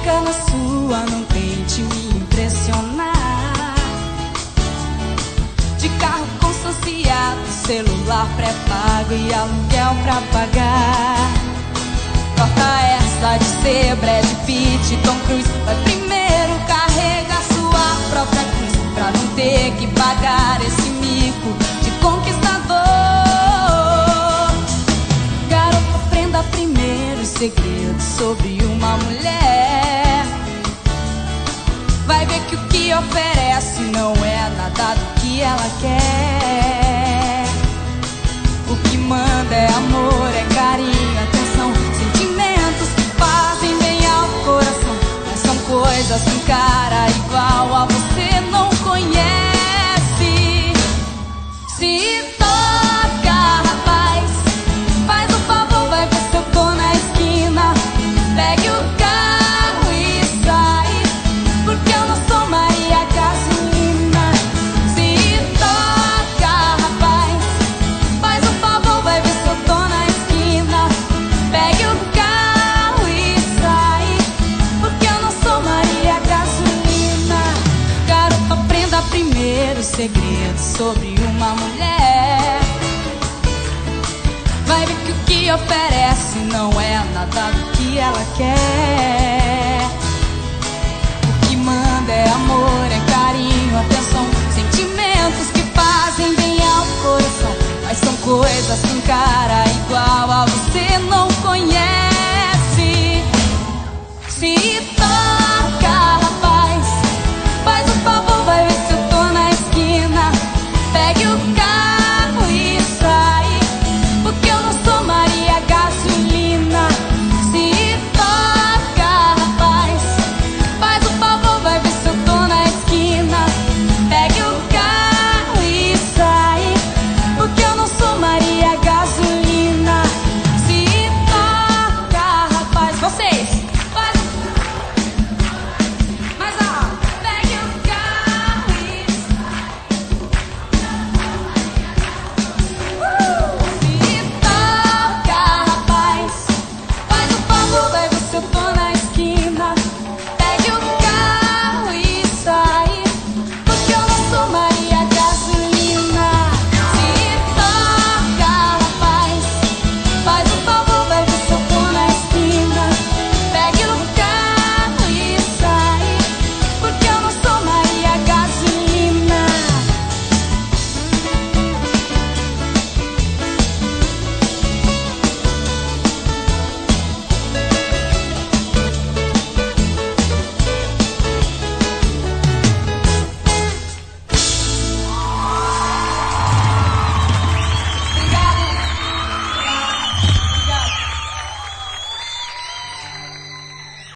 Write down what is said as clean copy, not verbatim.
fica na sua, não tente me impressionar. De carro consorciado, celular pré-pago e aluguel pra pagar. Corta essa de ser Brad Pitt, Tom Cruise. Vai primeiro carregar sua própria cruz, pra não ter que pagar esse mico de conquistador. Garoto, aprenda primeiro os segredos sobre uma mulher. Vai ver que o que oferece não é nada do que ela quer. O que manda é amor, é carinho, atenção, sentimentos que fazem bem ao coração. Mas são coisas que um cara igual a você não conhece. Se toca, rapaz, faz um favor, vai ver se eu tô na esquina. Pegue o carro e sai, porque eu não sou Maria Gasolina. Se toca, rapaz, faz um favor, vai ver se eu tô na esquina. Pegue o carro e sai, porque eu não sou Maria Gasolina. Garoto, aprenda primeiro os segredos sobre uma mulher. Vai ver que o que oferece não é nada do que ela quer. O que manda é amor, é carinho, atenção, sentimentos que fazem bem ao coração. Mas são coisas que um cara igual a você não conhece. Se